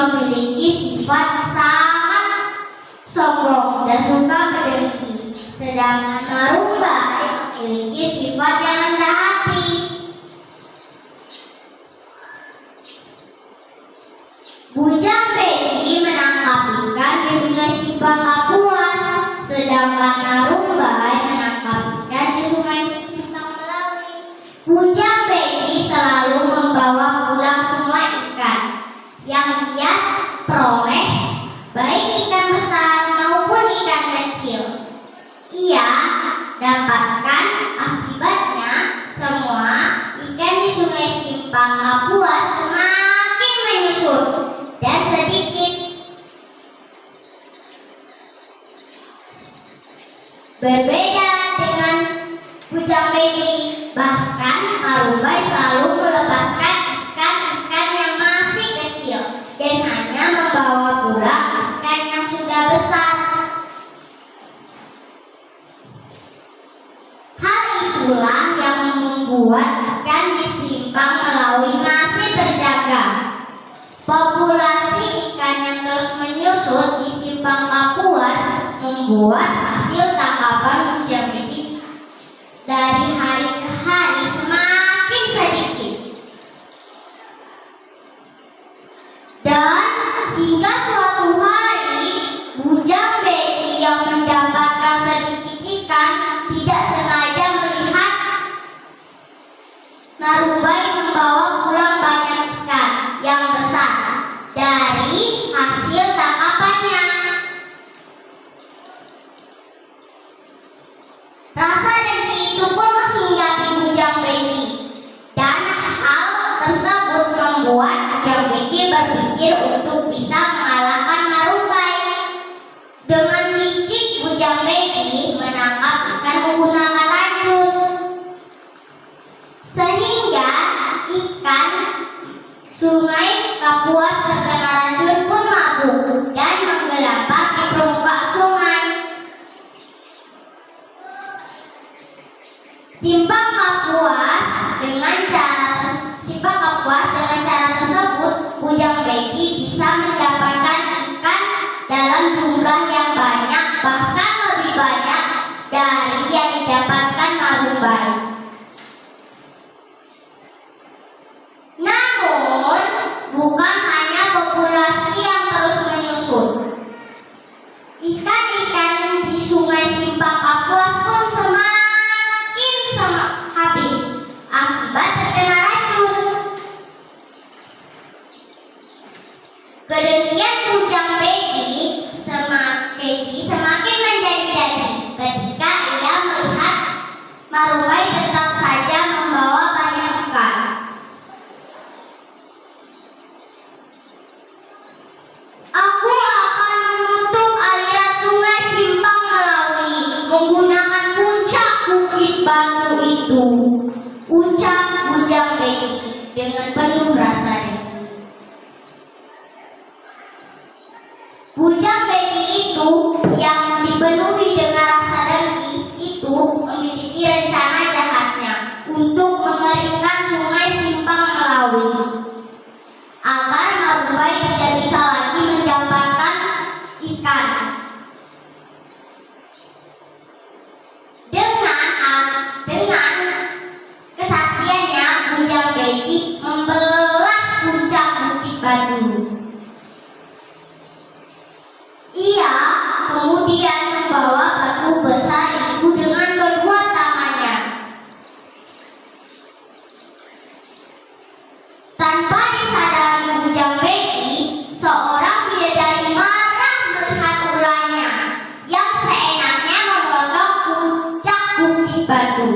memiliki sifat sangat sombong dan suka berdengki, sedangkan Marumbai memiliki sifat yang rendah hati. Bujang Bedi menangkap ikan di Sungai Simpang Kapuas, sedangkan Marumbai menangkap ikan di Sungai Simpang Melawi. Bujang Bedi selalu membawa pulang semua ikan yang dia peroleh, baik ikan besar maupun ikan kecil. Ia dapatkan akibatnya semua ikan di Sungai Simpang Kapuas semakin menyusut dan sedikit. Berbeda dengan Bujang Bedi, bahkan Marumbai selalu melepaskan ikan-ikan yang masih kecil dan hanya membawa pulang ikan yang sudah besar. Hal itulah yang membuat ikan di Simpang Melawi masih terjaga. Populasi ikan yang terus menyusut di Simpang Kapuas membuat hasil tangkapan Bujang Bedi dari hari ke hari semakin sedikit. Dan hingga suatu hari Bujang Bedi yang mendapatkan sedikit ikan tidak sengaja melihat Marumbai membawa pulang banyak ikan yang besar dari hasil tangkapannya. Rasa dengki itu pun menghinggapi Bujang Bedi, dan hal tersebut membuat Bujang Bedi berpikir untuk bisa mengalahkan Marumbai. Dengan licik Bujang Bedi menangkap ikan menggunakan racun, sehingga ikan Sungai Kapuas terkena racun pun mabuk dan menggelapar di permukaan sungai. Simpang Kapuas dengan cara tersebut Bujang Bedi bisa mendapatkan ikan dalam jumlah yang banyak, bahkan lebih banyak dari yang didapatkan Marumbai. Namun bukan hanya populasi yang terus menyusut, ikan-ikan di Sungai Simpang Kapuas pun semakin habis akibat terkena racun. Kedengkian Bujang Bedi semakin menjadi-jadi ketika ia melihat Marumbai tetap saja membawa banyak ikan. Aku akan menutup aliran Sungai Simpang Melawi menggunakan puncak bukit batu itu, ucap Bujang Bedi dengan penuh rasa dengki. Bujang Bedi itu yang dipenuhi dengan rasa dengki itu memiliki rencana jahatnya untuk mengeringkan Sungai Simpang Melawi agar Marumbai tidak bisa lagi mendapatkan ikan. Dengan kesaktiannya Bujang Bedi membelah puncak bukit batu. Ia kemudian membawa batu besar itu dengan kedua tangannya. Tanpa disadari Bujang Bedi, seorang bidadari marah melihat ulahnya yang seenaknya memotong puncak bukit batu.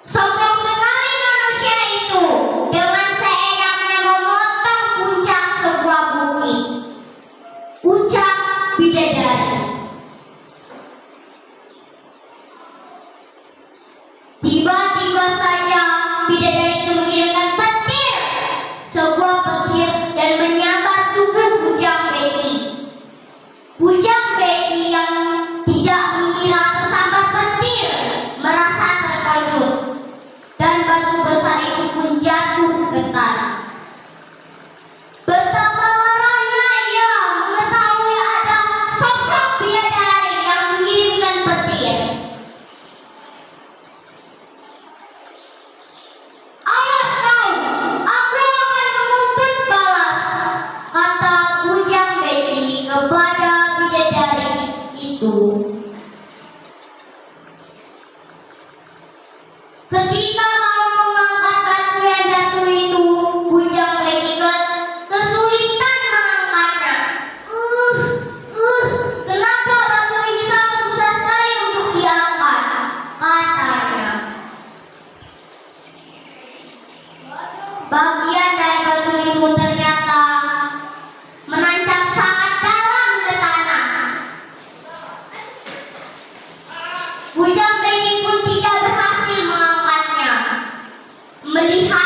Sombong sekali manusia itu dengan seenaknya memotong puncak sebuah bukit, ucap bidadari. Tiba-tiba saja bidadari itu mengirimkan petir, sebuah petir, dan menyambar tubuh Bujang Bedi. Bujang Bedi yang tidak mengira tersambar petir merasa terkejut, dan batu besar itu Bujang Beji pun tidak berhasil mengangkatnya. Melihat